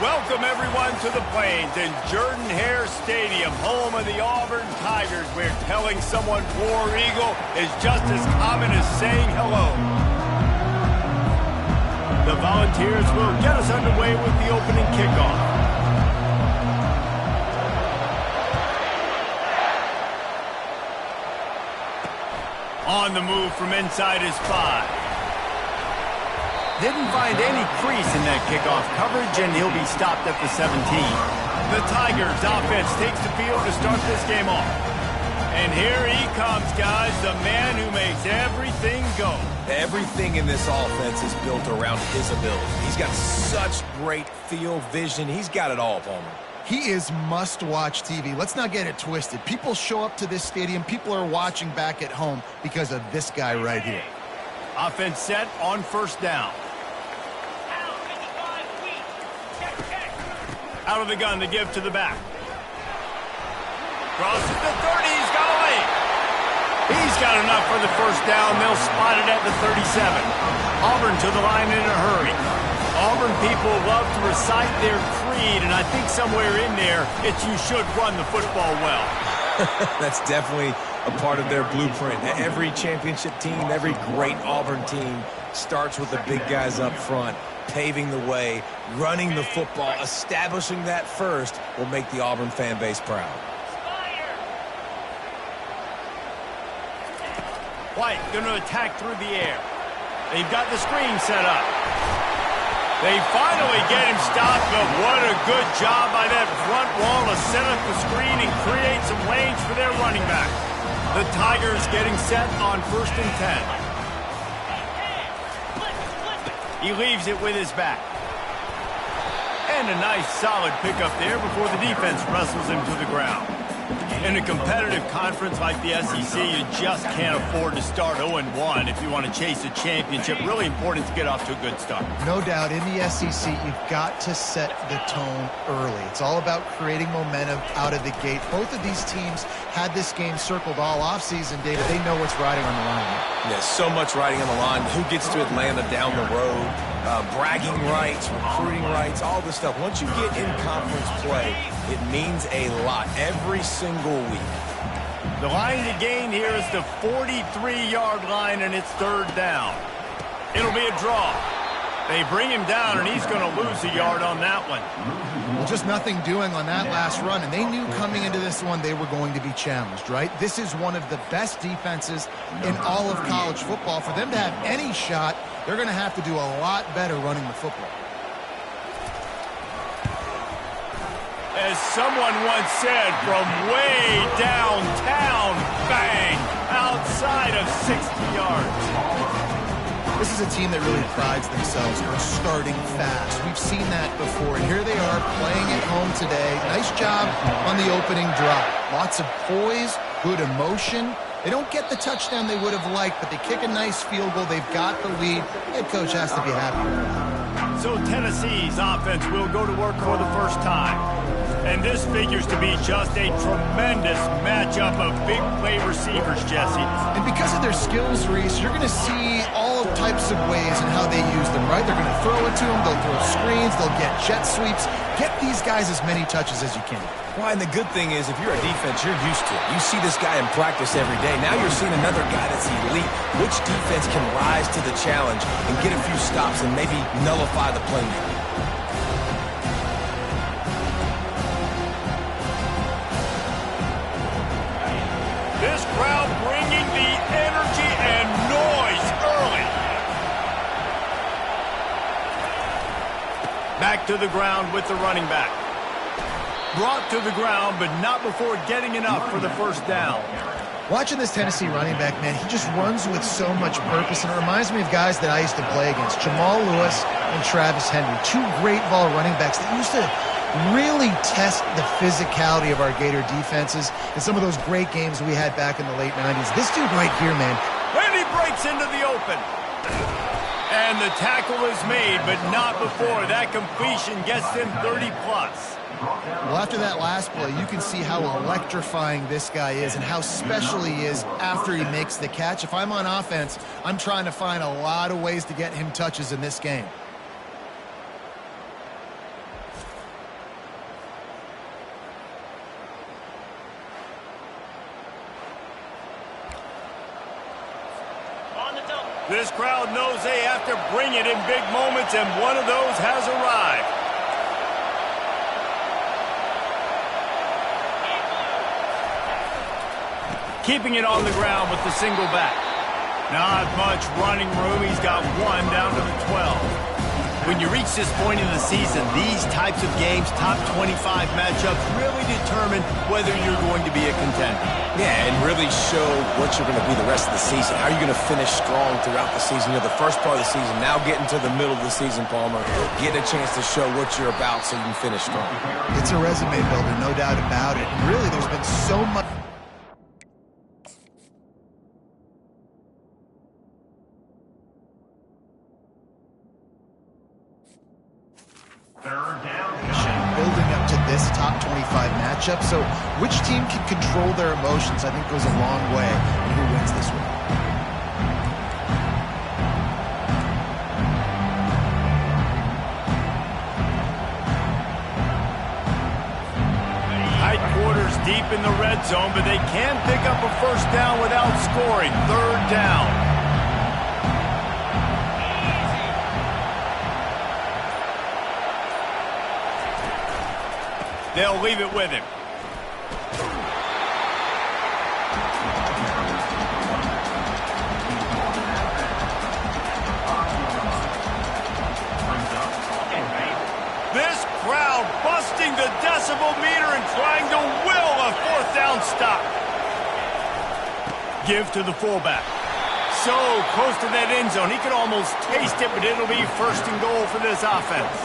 Welcome, everyone, to the Plains and Jordan-Hare Stadium, home of the Auburn Tigers, where telling someone War Eagle is just as common as saying hello. The Volunteers will get us underway with the opening kickoff. On the move from inside his 5. Didn't find any crease in that kickoff coverage, and he'll be stopped at the 17. The Tigers offense takes the field to start this game off. And here he comes, guys, the man who makes everything go. Everything in this offense is built around his ability. He's got such great field vision. He's got it all, Palmer. He is must-watch TV. Let's not get it twisted. People show up to this stadium. People are watching back at home because of this guy right here. Offense set on first down. Out of the gun to give to the back. Crosses the 30. He's got a lead. He's got enough for the first down. They'll spot it at the 37. Auburn to the line in a hurry. Auburn people love to recite their creed, and I think somewhere in there it's you should run the football well. That's definitely a part of their blueprint. Every championship team, every great Auburn team starts with the big guys up front, paving the way, running the football, establishing that first will make the Auburn fan base proud. White going to attack through the air. They've got the screen set up. They finally get him stopped, but what a good job by that front wall to set up the screen and create some lanes for their running back. The Tigers getting set on 1st and 10. He leaves it with his back. And a nice solid pickup there before the defense wrestles him to the ground. In a competitive conference like the SEC, you just can't afford to start 0-1 if you want to chase a championship. Really important to get off to a good start. No doubt, in the SEC, you've got to set the tone early. It's all about creating momentum out of the gate. Both of these teams had this game circled all offseason, David. They know what's riding on the line. Yeah, so much riding on the line. Who gets to Atlanta down the road? Bragging rights, recruiting rights, all this stuff. Once you get in conference play, it means a lot every single week. The line to gain here is the 43-yard line, and it's 3rd down. It'll be a draw. They bring him down, and he's going to lose a yard on that one. Well, just nothing doing on that last run, and they knew coming into this one they were going to be challenged, right? This is one of the best defenses in all of college football. For them to have any shot, they're going to have to do a lot better running the football. As someone once said, from way downtown, bang, outside of 60 yards. This is a team that really prides themselves on starting fast. We've seen that before, and here they are playing at home today. Nice job on the opening drive. Lots of poise, good emotion. They don't get the touchdown they would have liked, but they kick a nice field goal. They've got the lead. Head coach has to be happy with that. So Tennessee's offense will go to work for the first time. And this figures to be just a tremendous matchup of big play receivers, Jesse. And because of their skills, Reese, you're going to see all types of ways in how they use them, right? They're going to throw it to them, they'll throw screens, they'll get jet sweeps. Get these guys as many touches as you can. Well, and the good thing is, if you're a defense, you're used to it. You see this guy in practice every day. Now you're seeing another guy that's elite. Which defense can rise to the challenge and get a few stops and maybe nullify the playmaker? This crowd bringing the energy and noise early. Back to the ground with the running back. Brought to the ground, but not before getting enough for the first down. Watching this Tennessee running back, man, he just runs with so much purpose, and it reminds me of guys that I used to play against, Jamal Lewis and Travis Henry, two great ball running backs that used to really test the physicality of our Gator defenses in some of those great games we had back in the late 90s. This dude right here, man. And he breaks into the open. And the tackle is made, but not before. That completion gets them 30-plus. Well, after that last play, you can see how electrifying this guy is and how special he is after he makes the catch. If I'm on offense, I'm trying to find a lot of ways to get him touches in this game. This crowd knows they have to bring it in big moments, and one of those has arrived. Keeping it on the ground with the single back. Not much running room. He's got one down to the 12. When you reach this point in the season, these types of games, top 25 matchups, really determine whether you're going to be a contender. Yeah, and really show what you're going to be the rest of the season. How are you going to finish strong throughout the season? You're the first part of the season, now getting to the middle of the season, Palmer. Get a chance to show what you're about so you can finish strong. It's a resume builder, no doubt about it. And really, there's been so much. Building up to this top 25 matchup. So which team can control their emotions, I think, goes a long way in who wins this one. Tight quarters deep in the red zone, but they can pick up a first down without scoring. Third down. They'll leave it with him. This crowd busting the decibel meter and trying to will a fourth down stop. Give to the fullback. So close to that end zone. He could almost taste it, but it'll be first and goal for this offense.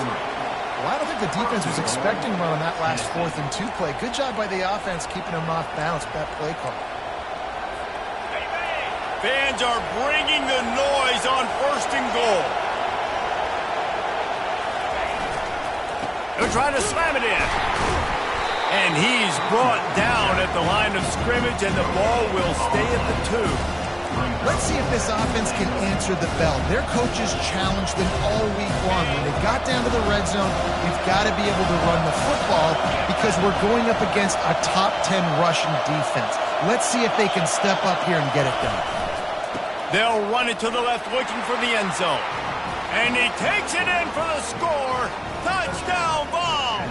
Well, I don't think the defense was expecting run on that last 4th and 2 play. Good job by the offense keeping them off balance with that play call. Fans are bringing the noise on first and goal. They'll try to slam it in. And he's brought down at the line of scrimmage, and the ball will stay at the 2. Let's see if this offense can answer the bell. Their coaches challenged them all week long. When they got down to the red zone, we've got to be able to run the football because we're going up against a top 10 rushing defense. Let's see if they can step up here and get it done. They'll run it to the left, looking for the end zone. And he takes it in for the score. Touchdown ball!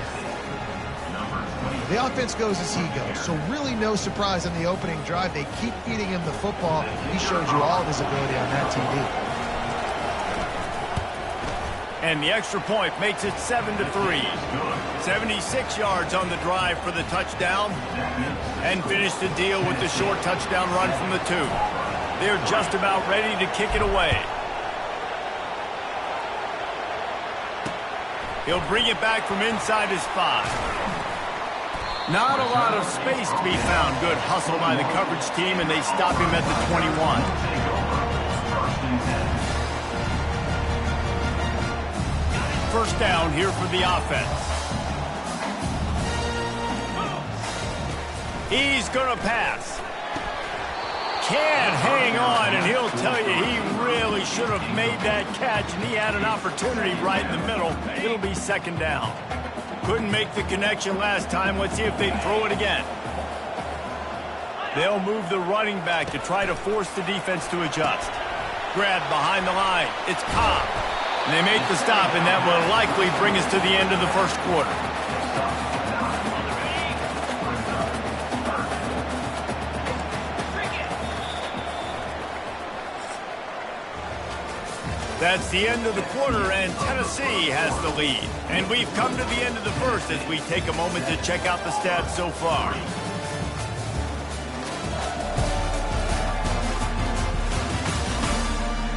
The offense goes as he goes, so really no surprise on the opening drive. They keep feeding him the football. He shows you all of his ability on that TV. And the extra point makes it 7-3. 76 yards on the drive for the touchdown. And finish the deal with the short touchdown run from the 2. They're just about ready to kick it away. He'll bring it back from inside his 5. Not a lot of space to be found. Good hustle by the coverage team, and they stop him at the 21. First down here for the offense. He's going to pass. Can't hang on, and he'll tell you he really should have made that catch, and he had an opportunity right in the middle. It'll be second down. Couldn't make the connection last time. Let's see if they throw it again. They'll move the running back to try to force the defense to adjust. Grabbed behind the line. It's Cobb. And they make the stop, and that will likely bring us to the end of the first quarter. That's the end of the quarter, and Tennessee has the lead. And we've come to the end of the first as we take a moment to check out the stats so far.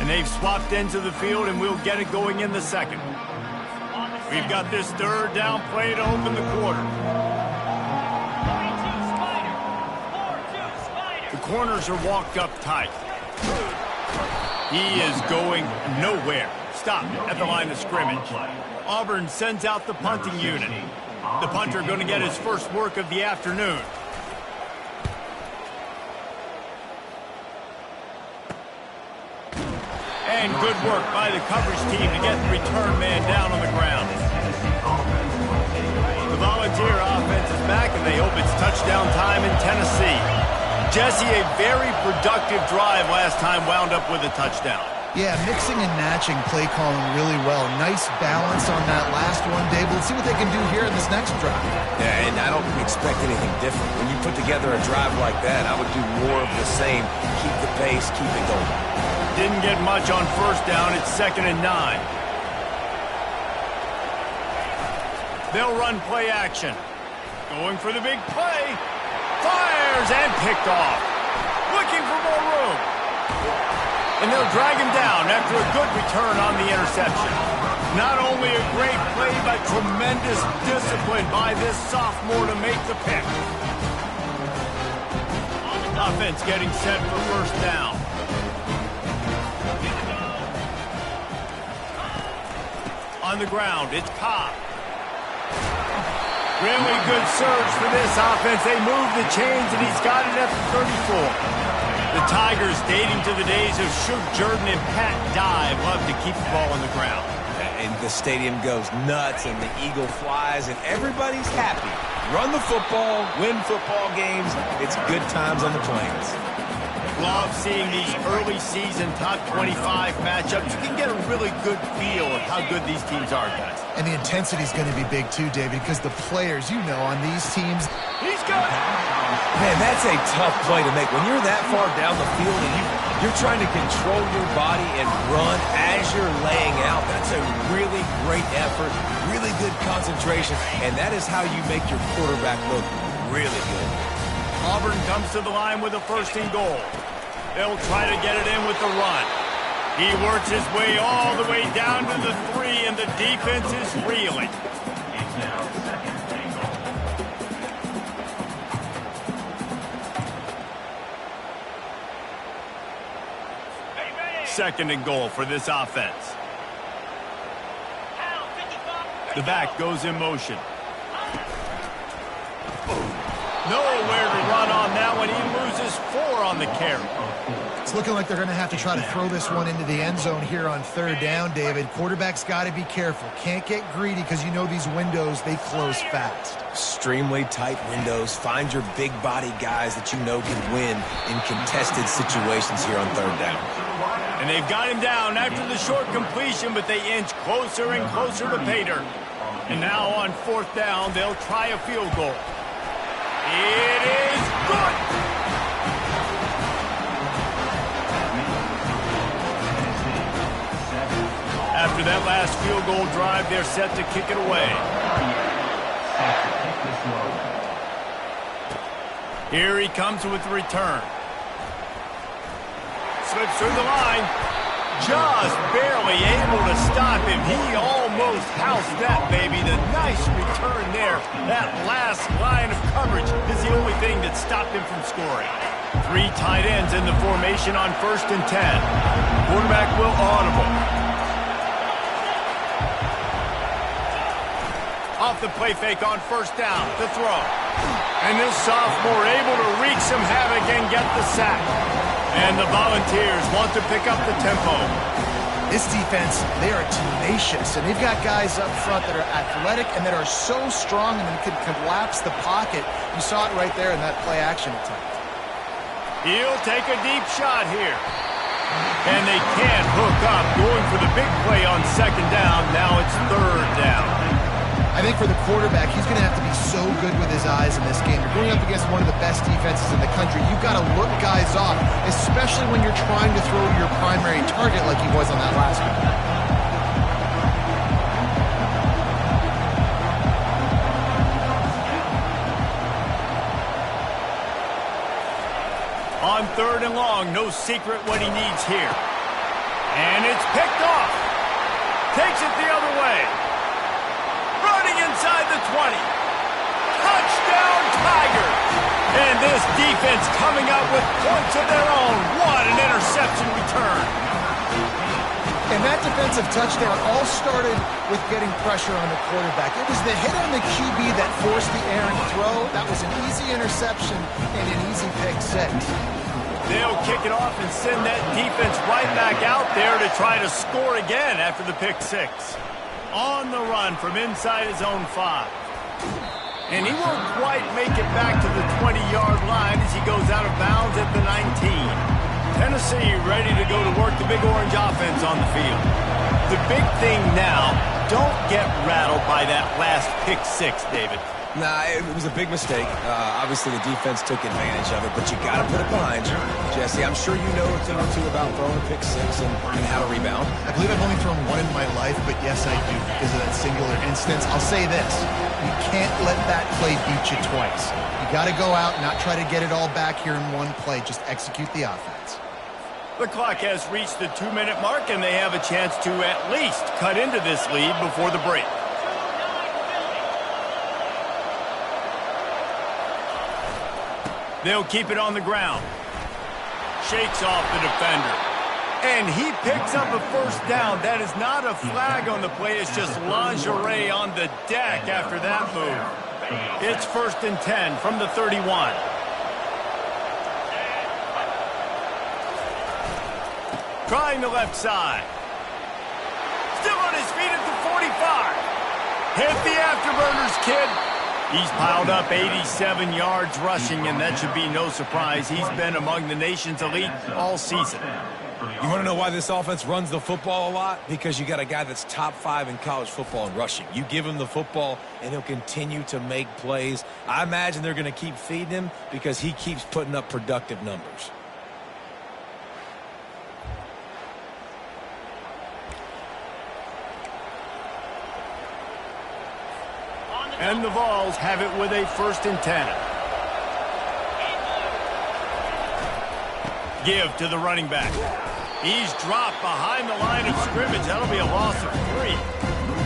And they've swapped ends of the field, and we'll get it going in the second. We've got this third down play to open the quarter. The corners are walked up tight. He is going nowhere. Stop at the line of scrimmage. Auburn sends out the punting unit. The punter going to get his first work of the afternoon. And good work by the coverage team to get the return man down on the ground. The Volunteer offense is back, and they hope it's touchdown time in Tennessee. Jesse, a very productive drive last time wound up with a touchdown. Yeah, mixing and matching play calling really well. Nice balance on that last one, Dave. Let's see what they can do here in this next drive. Yeah, and I don't expect anything different. When you put together a drive like that, I would do more of the same. Keep the pace, keep it going. Didn't get much on first down. It's 2nd and 9. They'll run play action. Going for the big play. Fires and picked off. Looking for more room. And they'll drag him down after a good return on the interception. Not only a great play, but tremendous discipline by this sophomore to make the pick. Offense getting set for first down. On the ground, it's Cobb. Really good surge for this offense. They move the chains, and he's got it at the 34. The Tigers, dating to the days of Shug Jordan and Pat Dye, love to keep the ball on the ground. And the stadium goes nuts, and the eagle flies, and everybody's happy. Run the football, win football games. It's good times on the Plains. Love seeing these early season top 25 matchups. You can get a really good feel of how good these teams are, guys. And the intensity is going to be big too, David, because the players, you know, on these teams. He's got it. Man, that's a tough play to make. When you're that far down the field and you're trying to control your body and run as you're laying out, that's a really great effort, really good concentration, and that is how you make your quarterback look really good. Auburn comes to the line with a 1st and goal. They'll try to get it in with the run. He works his way all the way down to the 3, and the defense is reeling. Second and goal for this offense. The back goes in motion. Nowhere to run on that one. He loses 4 on the carry. It's looking like they're going to have to try to throw this one into the end zone here on 3rd down, David. Quarterback's got to be careful. Can't get greedy because you know these windows, they close fast. Extremely tight windows. Find your big body guys that you know can win in contested situations here on 3rd down. And they've got him down after the short completion, but they inch closer and closer to pay dirt. And now on 4th down, they'll try a field goal. It is good. After that last field goal drive, they're set to kick it away. Here he comes with the return. Slips through the line. Just barely able to stop him. He almost housed that baby. The nice return there. That last line of coverage is the only thing that stopped him from scoring. 3 tight ends in the formation on 1st and 10. Quarterback will audible. Off the play fake on 1st down. The throw. And this sophomore able to wreak some havoc and get the sack. And the Volunteers want to pick up the tempo. This defense, they are tenacious, and they've got guys up front that are athletic and that are so strong and can collapse the pocket. You saw it right there in that play action attempt. He'll take a deep shot here. And they can't hook up. Going for the big play on 2nd down. Now it's 3rd down. I think for the quarterback, he's going to have to be so good with his eyes in this game. You're going up against one of the best defenses in the country. You've got to look guys off, especially when you're trying to throw to your primary target like he was on that last one. On 3rd and long, no secret what he needs here. And it's picked off. Takes it the other way. Running inside the 20. Touchdown, Tigers. And this defense coming up with points of their own. What an interception return. And that defensive touchdown all started with getting pressure on the quarterback. It was the hit on the QB that forced the errant throw. That was an easy interception and an easy pick 6. They'll kick it off and send that defense right back out there to try to score again after the pick 6. On the run from inside his own 5. And he won't quite make it back to the 20-yard line as he goes out of bounds at the 19. Tennessee ready to go to work the Big Orange offense on the field. The big thing now, don't get rattled by that last pick six, David. Nah, it was a big mistake. Obviously, the defense took advantage of it, but you got to put it behind you. Jesse, I'm sure you know a thing or two about throwing a pick six and how to rebound. I believe I've only thrown one in my life, but yes, I do because of that singular instance. I'll say this. You can't let that play beat you twice. You got to go out and not try to get it all back here in one play. Just execute the offense. The clock has reached the 2-minute mark, and they have a chance to at least cut into this lead before the break. They'll keep it on the ground. Shakes off the defender. And he picks up a first down. That is not a flag on the play. It's just lingerie on the deck after that move. It's 1st and 10 from the 31. Trying the left side. Still on his feet at the 45. Hit the afterburners, kid. He's piled up 87 yards rushing, and that should be no surprise. He's been among the nation's elite all season. You want to know why this offense runs the football a lot? Because you got a guy that's top 5 in college football in rushing. You give him the football, and he'll continue to make plays. I imagine they're going to keep feeding him because he keeps putting up productive numbers. And the Vols have it with a 1st and 10. Give to the running back. He's dropped behind the line of scrimmage. That'll be a loss of 3.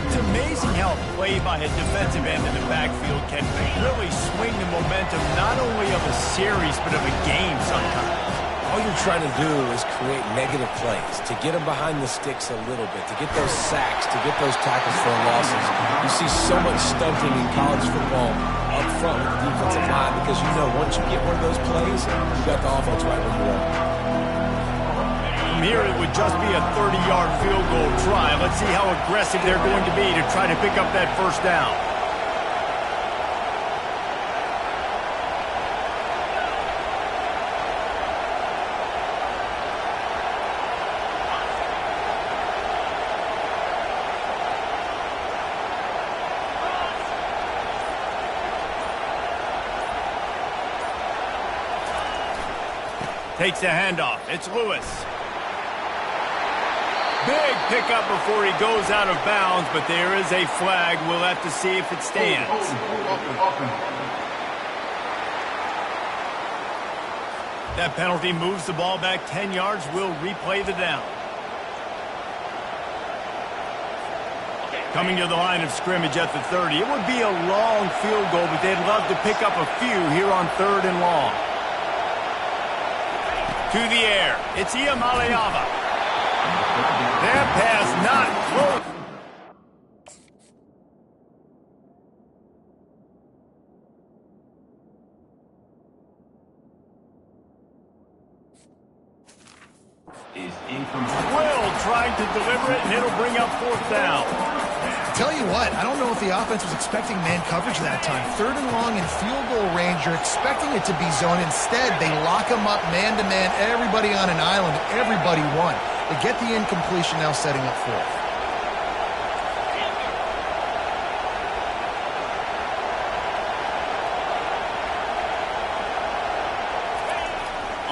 It's amazing how a play by a defensive end in the backfield can really swing the momentum not only of a series but of a game sometimes. All you're trying to do is create negative plays, to get them behind the sticks a little bit, to get those sacks, to get those tackles for losses. You see so much stunting in college football up front with the defensive line because you know once you get one of those plays, you got the offense right where you want. From here, it would just be a 30-yard field goal try. Let's see how aggressive they're going to be to try to pick up that first down. Takes the handoff. It's Lewis. Big pickup before he goes out of bounds, but there is a flag. We'll have to see if it stands. That penalty moves the ball back 10 yards. We'll replay the down. Coming to the line of scrimmage at the 30. It would be a long field goal, but they'd love to pick up a few here on 3rd and long. To the air. It's Iamaleava. That pass not close. Will trying to deliver it, and it'll bring up 4th down. Tell you what, I don't know if the offense was expecting man coverage that time. 3rd and long in field goal range, you're expecting it to be zone. Instead, they lock them up man-to-man, everybody on an island, everybody won. They get the incompletion, now setting up 4th.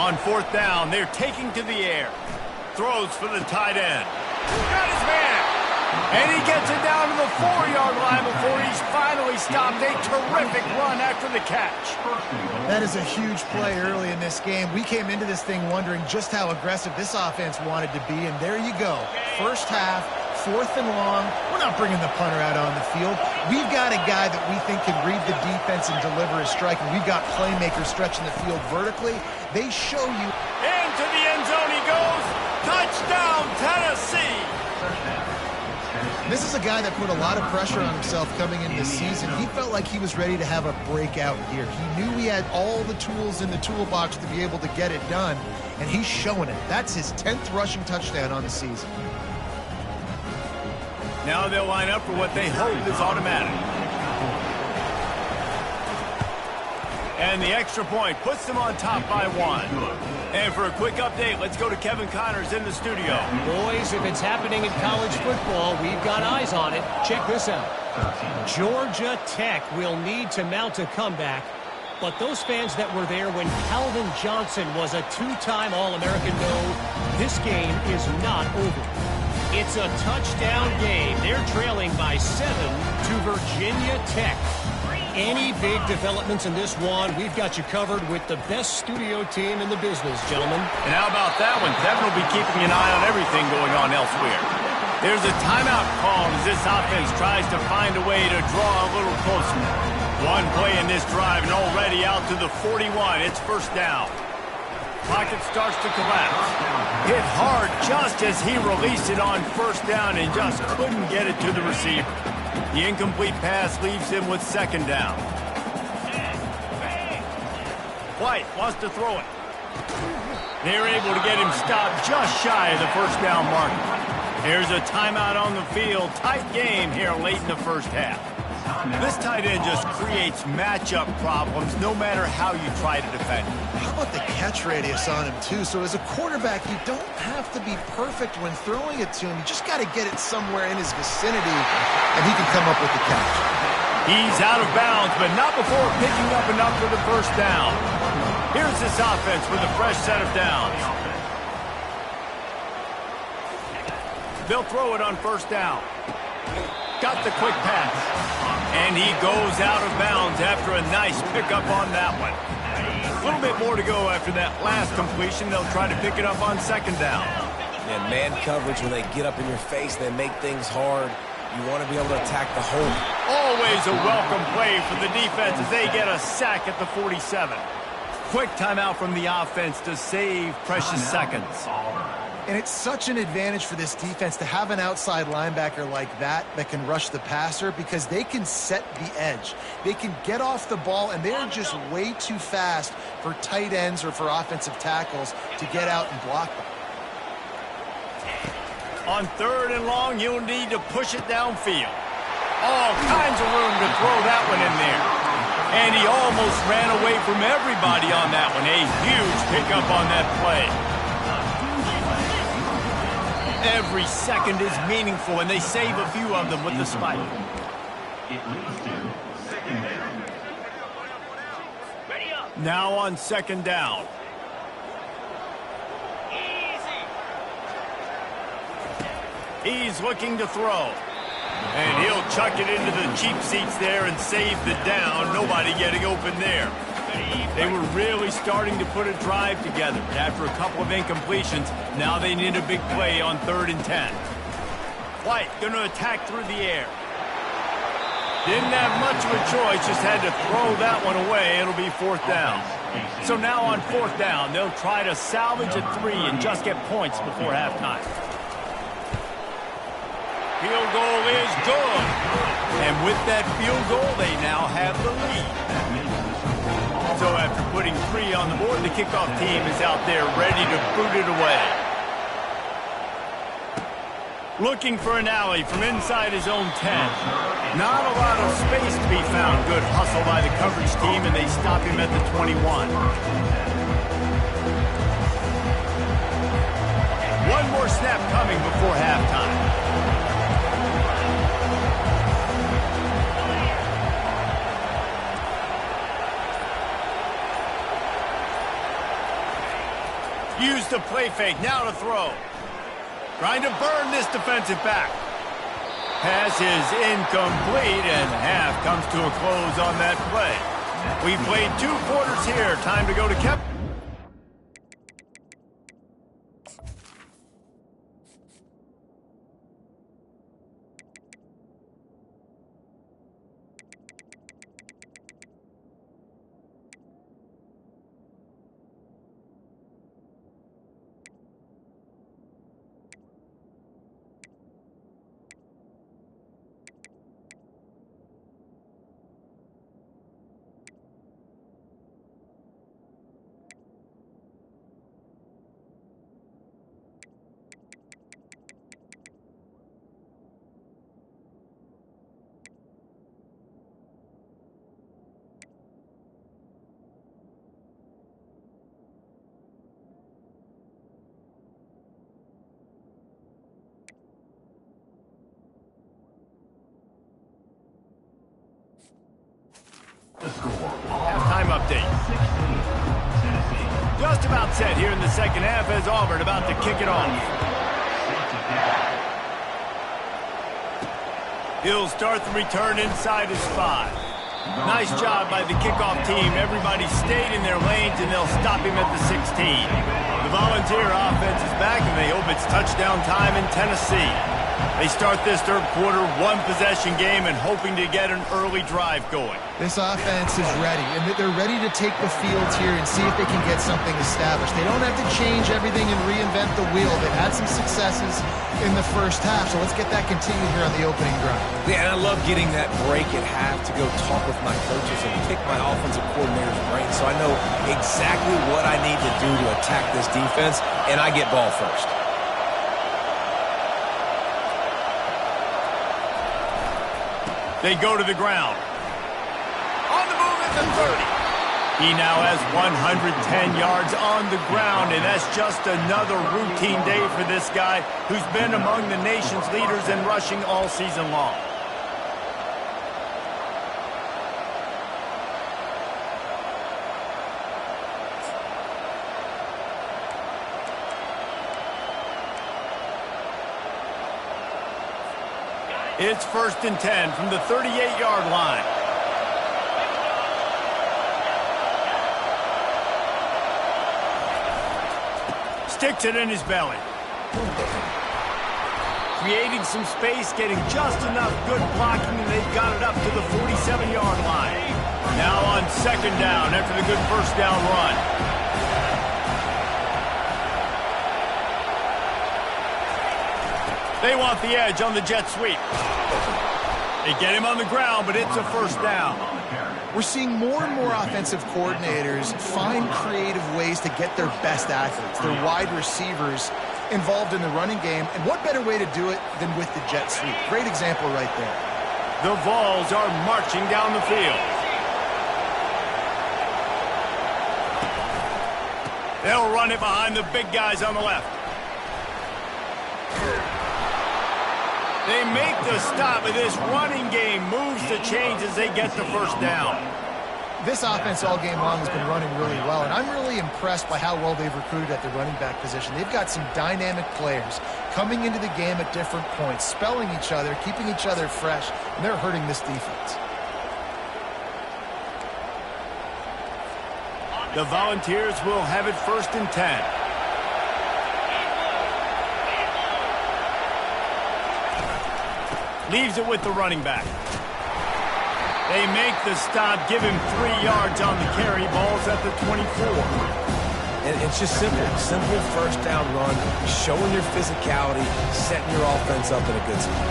On 4th down, they're taking to the air. Throws for the tight end. Got his man. And he gets it down to the 4-yard line before he's finally stopped. A terrific run after the catch. That is a huge play early in this game. We came into this thing wondering just how aggressive this offense wanted to be, and there you go. First half, 4th and long. We're not bringing the punter out on the field. We've got a guy that we think can read the defense and deliver a strike, and we've got playmakers stretching the field vertically. They show you. Into the end zone he goes. Touchdown, Tennessee. This is a guy that put a lot of pressure on himself coming into the season. He felt like he was ready to have a breakout year. He knew he had all the tools in the toolbox to be able to get it done, and he's showing it. That's his 10th rushing touchdown on the season. Now they'll line up for what they hope is automatic. And the extra point puts them on top by 1. And for a quick update, let's go to Kevin Connors in the studio. Boys, if it's happening in college football, we've got eyes on it. Check this out. Georgia Tech will need to mount a comeback, but those fans that were there when Calvin Johnson was a two-time All-American know this game is not over. It's a touchdown game. They're trailing by 7 to Virginia Tech. Any big developments in this one, we've got you covered with the best studio team in the business, gentlemen. And how about that one? Kevin will be keeping an eye on everything going on elsewhere. There's a timeout called as this offense tries to find a way to draw a little closer. One play in this drive and already out to the 41. It's first down. Pocket starts to collapse. Hit hard just as he released it on first down and just couldn't get it to the receiver. The incomplete pass leaves him with second down. White wants to throw it. They're able to get him stopped just shy of the first down marker. Here's a timeout on the field. Tight game here late in the first half. This tight end just creates matchup problems no matter how you try to defend him. How about the catch radius on him, too? So as a quarterback, you don't have to be perfect when throwing it to him. You just got to get it somewhere in his vicinity, and he can come up with the catch. He's out of bounds, but not before picking up enough for the first down. Here's this offense with a fresh set of downs. They'll throw it on first down. Got the quick pass. And he goes out of bounds after a nice pickup on that one. A little bit more to go after that last completion. They'll try to pick it up on second down. And man coverage, when they get up in your face, they make things hard. You want to be able to attack the hole. Always a welcome play for the defense as they get a sack at the 47. Quick timeout from the offense to save precious seconds. And it's such an advantage for this defense to have an outside linebacker like that can rush the passer because they can set the edge. They can get off the ball, and they're just way too fast for tight ends or for offensive tackles to get out and block them. On third and long, you'll need to push it downfield. All kinds of room to throw that one in there. And he almost ran away from everybody on that one. A huge pickup on that play. Every second is meaningful, and they save a few of them with the spike. Now on second down. He's looking to throw. And he'll chuck it into the cheap seats there and save the down. Nobody getting open there. They were really starting to put a drive together. After a couple of incompletions, now they need a big play on 3rd and 10. White going to attack through the air. Didn't have much of a choice, just had to throw that one away. It'll be 4th down. So now on 4th down, they'll try to salvage a 3 and just get points before halftime. Field goal is good. And with that field goal, they now have the lead. So after putting 3 on the board, the kickoff team is out there ready to boot it away. Looking for an alley from inside his own 10. Not a lot of space to be found. Good hustle by the coverage team, and they stop him at the 21. One more snap coming before halftime. Use the play fake, now to throw. Trying to burn this defensive back. Pass is incomplete, and half comes to a close on that play. We've played 2 quarters here. Time to go to Kevin. Halftime update. Just about set here in the second half as Auburn about to kick it off. He'll start the return inside his 5. Nice job by the kickoff team. Everybody stayed in their lanes, and they'll stop him at the 16. The Volunteer offense is back, and they hope it's touchdown time in Tennessee. They start this third quarter one-possession game and hoping to get an early drive going. This offense is ready, and they're ready to take the field here and see if they can get something established. They don't have to change everything and reinvent the wheel. They've had some successes in the first half, so let's get that continued here on the opening drive. Yeah, and I love getting that break at half to go talk with my coaches and pick my offensive coordinator's brain so I know exactly what I need to do to attack this defense, and I get ball first. They go to the ground. On the move at the 30. He now has 110 yards on the ground, and that's just another routine day for this guy who's been among the nation's leaders in rushing all season long. It's 1st and 10 from the 38-yard line. Sticks it in his belly. Creating some space, getting just enough good blocking, and they've got it up to the 47-yard line. Now on 2nd down after the good first down run. They want the edge on the jet sweep. They get him on the ground, but it's a 1st down. We're seeing more and more offensive coordinators find creative ways to get their best athletes, their wide receivers, involved in the running game. And what better way to do it than with the jet sweep? Great example right there. The Vols are marching down the field. They'll run it behind the big guys on the left. They make the stop, and this running game moves the chains as they get the 1st down. This offense all game long has been running really well, and I'm really impressed by how well they've recruited at the running back position. They've got some dynamic players coming into the game at different points, spelling each other, keeping each other fresh, and they're hurting this defense. The Volunteers will have it 1st and 10. Leaves it with the running back. They make the stop, give him 3 yards on the carry. Ball's at the 24. And it's just simple. Simple 1st down run, showing your physicality, setting your offense up in a good spot.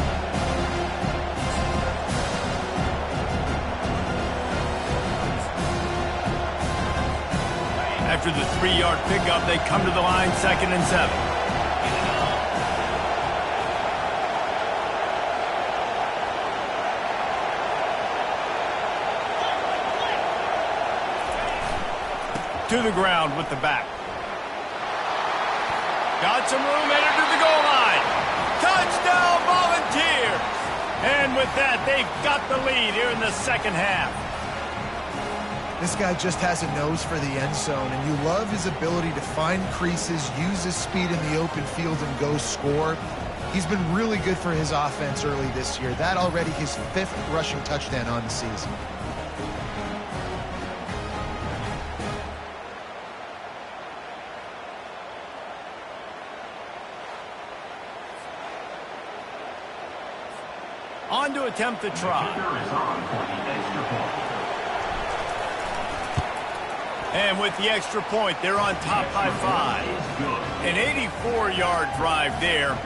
After the 3-yard pickup, they come to the line 2nd and 7. To the ground with the back. Got some room, headed to the goal line. Touchdown, Volunteers! And with that, they've got the lead here in the 2nd half. This guy just has a nose for the end zone, and you love his ability to find creases, use his speed in the open field, and go score. He's been really good for his offense early this year. That already his 5th rushing touchdown on the season. On to attempt the try. And with the extra point, they're on top by 5. An 84-yard drive there.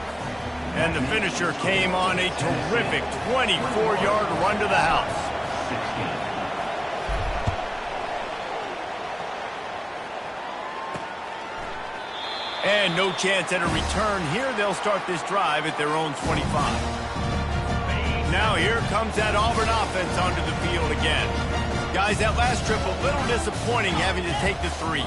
And the finisher came on a terrific 24-yard run to the house. And no chance at a return here. They'll start this drive at their own 25. Now here comes that Auburn offense onto the field again. Guys, that last trip a little disappointing having to take the 3.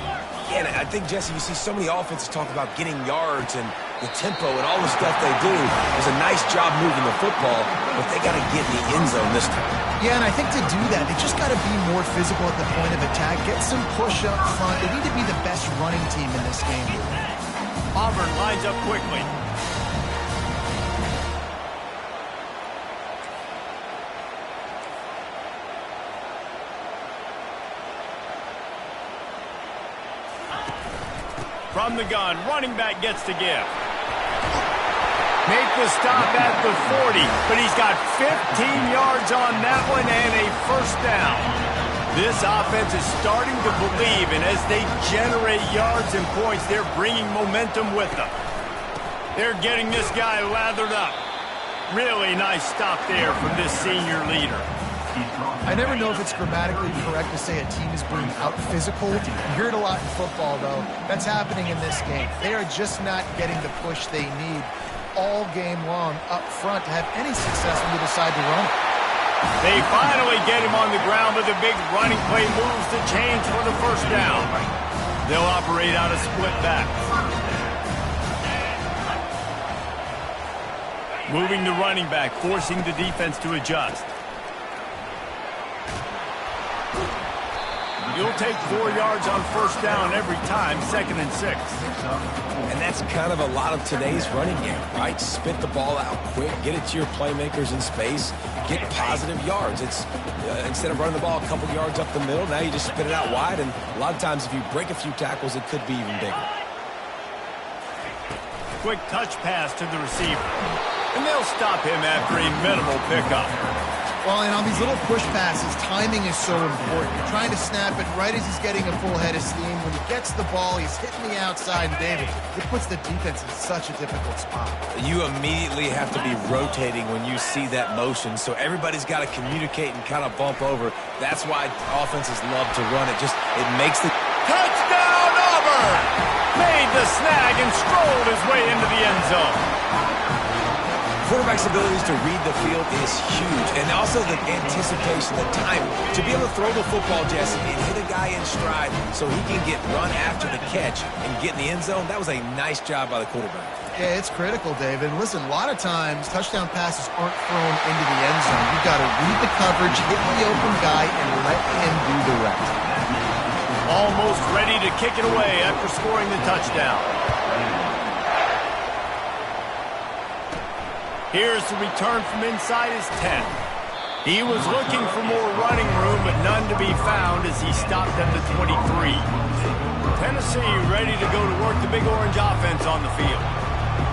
Yeah, and I think, Jesse, you see so many offenses talk about getting yards, and the tempo, and all the stuff they do. It was a nice job moving the football, but they got to get in the end zone this time. Yeah, and I think to do that, they just got to be more physical at the point of attack, get some push up front. They need to be the best running team in this game. Auburn lines up quickly. From the gun, running back gets to give. Make the stop at the 40, but he's got 15 yards on that one and a first down. This offense is starting to believe, and as they generate yards and points, they're bringing momentum with them. They're getting this guy lathered up. Really nice stop there from this senior leader. I never know if it's grammatically correct to say a team is being out-physical. You hear it a lot in football, though. That's happening in this game. They are just not getting the push they need all game long up front to have any success when you decide to run. They finally get him on the ground, but the big running play moves the chains for the first down. They'll operate out a split back. Moving the running back, forcing the defense to adjust. You'll take 4 yards on first down every time, 2nd and 6. And that's kind of a lot of today's running game, right? Spit the ball out quick, get it to your playmakers in space, get positive yards. It's instead of running the ball a couple yards up the middle, now you just spit it out wide, and a lot of times if you break a few tackles, it could be even bigger. Quick touch pass to the receiver. And they'll stop him after a minimal pickup. Well, and on these little push passes, timing is so important. You're trying to snap it right as he's getting a full head of steam. When he gets the ball, he's hitting the outside, and David, it puts the defense in such a difficult spot. You immediately have to be rotating when you see that motion, so everybody's got to communicate and kind of bump over. That's why offenses love to run it. It makes the... Touchdown, Auburn! Made the snag and strolled his way into the end zone. Quarterback's abilities to read the field is huge, and also the anticipation, the timing. To be able to throw the football, Jesse, and hit a guy in stride so he can get run after the catch and get in the end zone, that was a nice job by the quarterback. Yeah, it's critical, David. Listen, a lot of times touchdown passes aren't thrown into the end zone. You've got to read the coverage, hit the open guy, and let him do the rest. Almost ready to kick it away after scoring the touchdown. Here's the return from inside his 10. He was looking for more running room, but none to be found as he stopped at the 23. Tennessee ready to go to work the Big Orange offense on the field.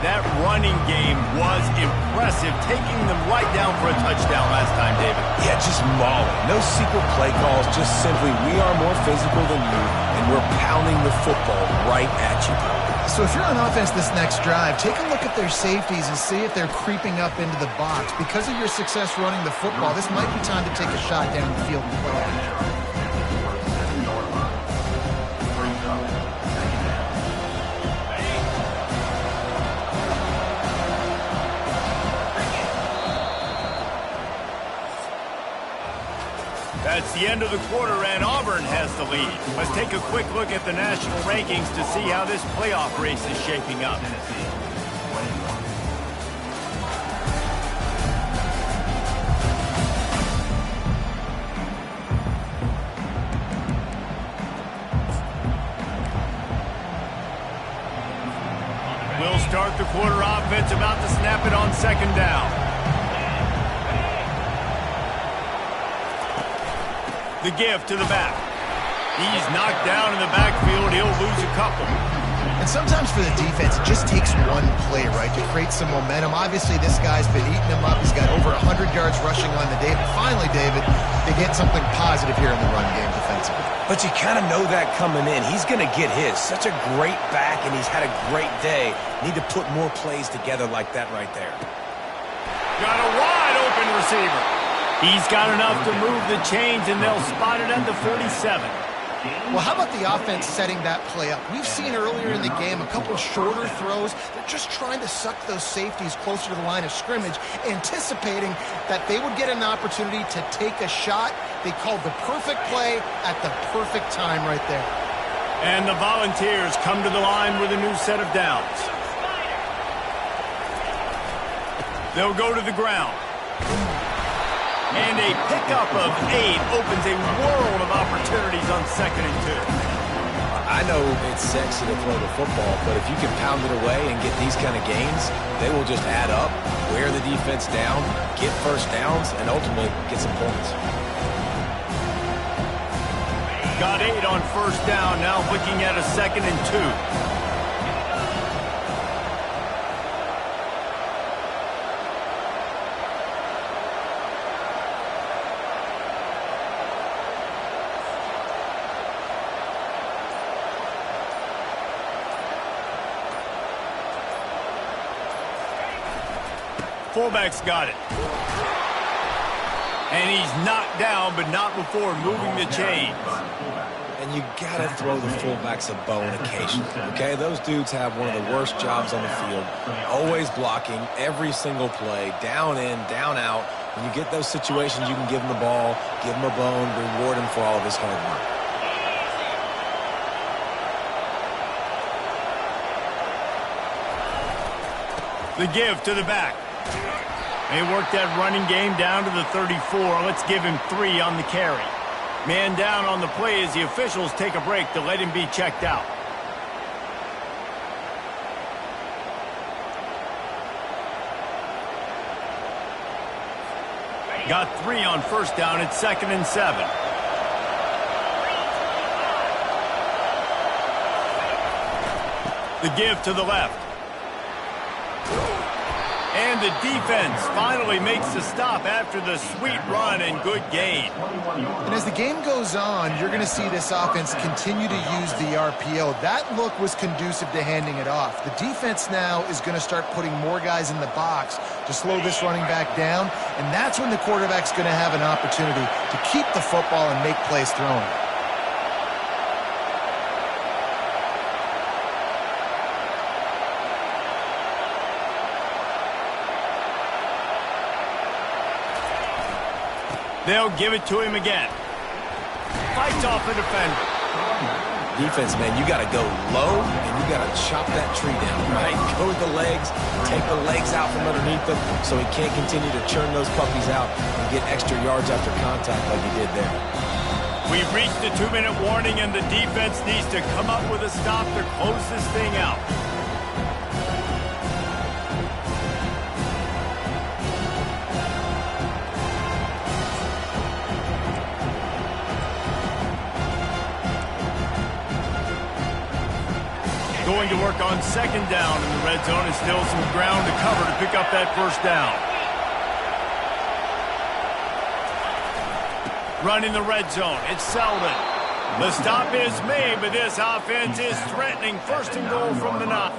That running game was impressive, taking them right down for a touchdown last time, David. Yeah, just mauling. No secret play calls, just simply we are more physical than you, and we're pounding the football right at you. So if you're on offense this next drive, take a look at their safeties and see if they're creeping up into the box. Because of your success running the football, this might be time to take a shot down the field and play action. That's the end of the quarter, and Auburn has the lead. Let's take a quick look at the national rankings to see how this playoff race is shaping up. We'll start the quarter offense about to snap it on 2nd down. The give to the back. He's knocked down in the backfield. He'll lose a couple. And sometimes for the defense, it just takes one play, right, to create some momentum. Obviously, this guy's been eating him up. He's got over 100 yards rushing on the day. But finally, David, they get something positive here in the run game defensively. But you kind of know that coming in. He's going to get his. Such a great back, and he's had a great day. Need to put more plays together like that right there. Got a wide open receiver. He's got enough to move the chains, and they'll spot it at the 47. Well, how about the offense setting that play up? We've seen earlier in the game a couple shorter throws. They're just trying to suck those safeties closer to the line of scrimmage, anticipating that they would get an opportunity to take a shot. They called the perfect play at the perfect time right there. And the Volunteers come to the line with a new set of downs. They'll go to the ground. And a pickup of 8 opens a world of opportunities on 2nd and 2. I know it's sexy to throw the football, but if you can pound it away and get these kind of gains, they will just add up, wear the defense down, get first downs, and ultimately get some points. Got 8 on 1st down, now looking at a 2nd and 2. Fullback's got it. And he's knocked down, but not before moving the chains. And you got to throw the fullbacks a bone occasionally, okay? Those dudes have one of the worst jobs on the field, always blocking every single play, down in, down out. When you get those situations, you can give him the ball, give him a bone, reward him for all of his hard work. The give to the back. They work that running game down to the 34. Let's give him 3 on the carry. Man down on the play as the officials take a break to let him be checked out. Got 3 on 1st down at 2nd and 7. The give to the left. And the defense finally makes the stop after the sweet run and good gain. And as the game goes on, you're going to see this offense continue to use the RPO. That look was conducive to handing it off. The defense now is going to start putting more guys in the box to slow this running back down, and that's when the quarterback's going to have an opportunity to keep the football and make plays throwing. They'll give it to him again. Fights off the defender. Defense, man, you got to go low, and you got to chop that tree down, right? Go to the legs, take the legs out from underneath them so he can't continue to churn those puppies out and get extra yards after contact like he did there. We've reached the 2-minute warning, and the defense needs to come up with a stop to close this thing out. Going to work on 2nd down in the red zone, and still some ground to cover to pick up that 1st down. Run in the red zone, it's Selden. The stop is made, but this offense is threatening 1st and goal from the 9.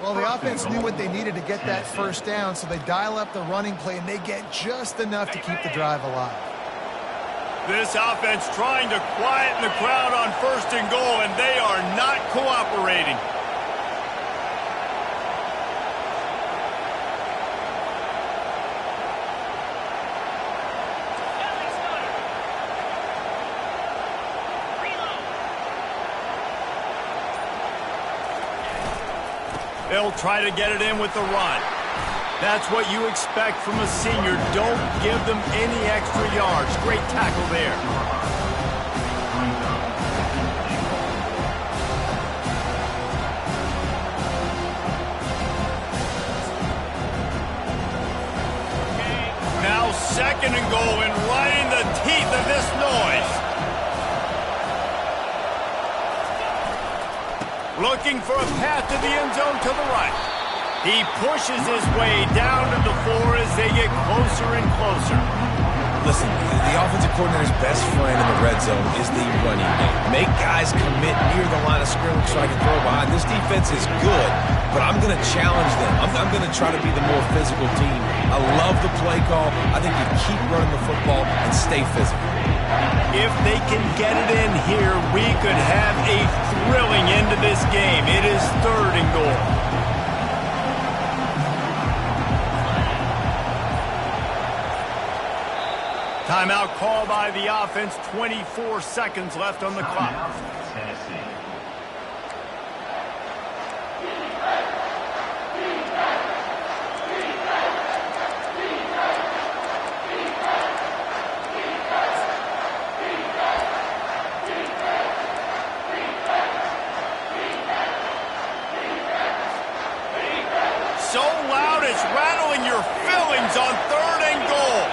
Well, the offense knew what they needed to get that 1st down, so they dial up the running play, and they get just enough to keep the drive alive. This offense trying to quieten the crowd on 1st and goal, and they are not cooperating. They'll try to get it in with the run. That's what you expect from a senior. Don't give them any extra yards. Great tackle there. Now 2nd and goal, and right in the teeth of this noise. Looking for a path to the end zone to the right. He pushes his way down to the floor as they get closer and closer. Listen, the offensive coordinator's best friend in the red zone is the running game. Make guys commit near the line of scrimmage so I can throw behind. This defense is good, but I'm going to challenge them. I'm going to try to be the more physical team. I love the play call. I think you keep running the football and stay physical. If they can get it in here, we could have a thrilling end to this game. It is 3rd and goal. Timeout called by the offense. 24 seconds left on the clock. So loud it's rattling your fillings on 3rd and goal.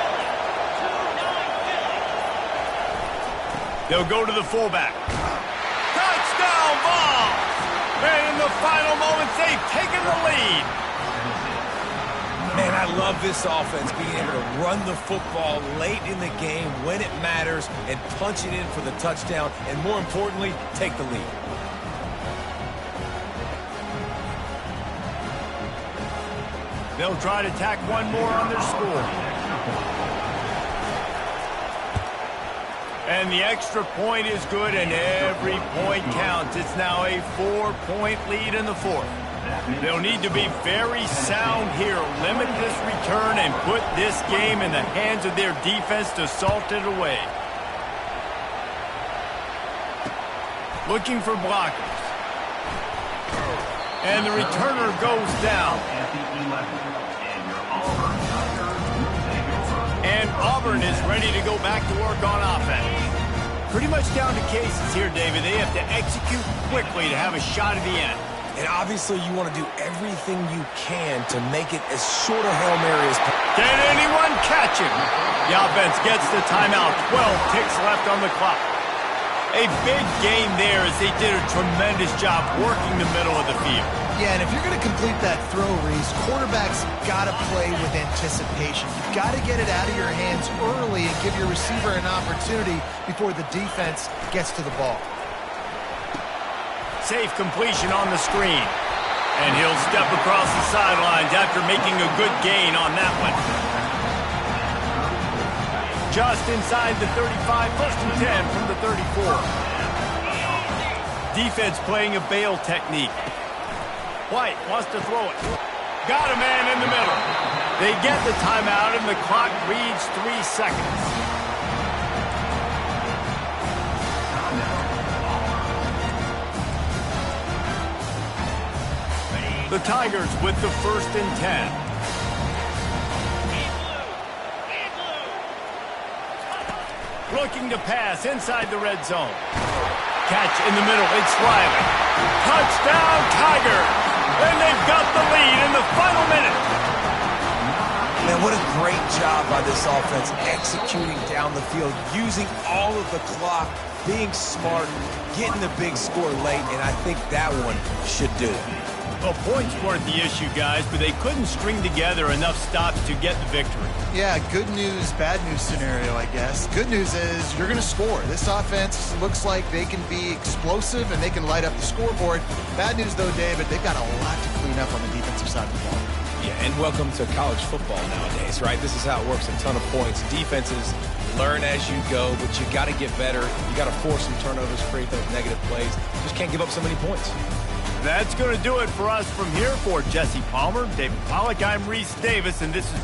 They'll go to the fullback. Touchdown, Vols! And in the final moments, they've taken the lead. Man, I love this offense being able to run the football late in the game when it matters and punch it in for the touchdown, and more importantly, take the lead. They'll try to tack one more on their score. And the extra point is good, and every point counts. It's now a 4-point lead in the 4th. They'll need to be very sound here, limit this return, and put this game in the hands of their defense to salt it away. Looking for blockers. And the returner goes down. And Auburn is ready to go back to work on offense. Pretty much down to cases here, David. They have to execute quickly to have a shot at the end. And obviously you want to do everything you can to make it as short a Hail Mary as possible. Can anyone catch him? The offense gets the timeout. 12 ticks left on the clock. A big gain there as they did a tremendous job working the middle of the field. Yeah, and if you're going to complete that throw, Reese, quarterback's got to play with anticipation. You've got to get it out of your hands early and give your receiver an opportunity before the defense gets to the ball. Safe completion on the screen. And he'll step across the sidelines after making a good gain on that one. Just inside the 35, 1st and 10 from the 34. Defense playing a bail technique. White wants to throw it. Got a man in the middle. They get the timeout, and the clock reads 3 seconds. The Tigers with the 1st and 10. Looking to pass inside the red zone. Catch in the middle. It's Riley. Touchdown, Tigers! And they've got the lead in the final minute. Man, what a great job by this offense executing down the field, using all of the clock, being smart, getting the big score late, and I think that one should do it. Well, points weren't the issue, guys, but they couldn't string together enough stops to get the victory. Yeah, good news, bad news scenario, I guess. Good news is you're going to score. This offense looks like they can be explosive and they can light up the scoreboard. Bad news, though, David, they've got a lot to clean up on the defensive side of the ball. Yeah, and welcome to college football nowadays, right? This is how it works. A ton of points. Defenses learn as you go, but you got to get better. You got to force some turnovers, create those negative plays. Just can't give up so many points. That's going to do it for us from here. For Jesse Palmer, David Pollack, I'm Reese Davis, and this is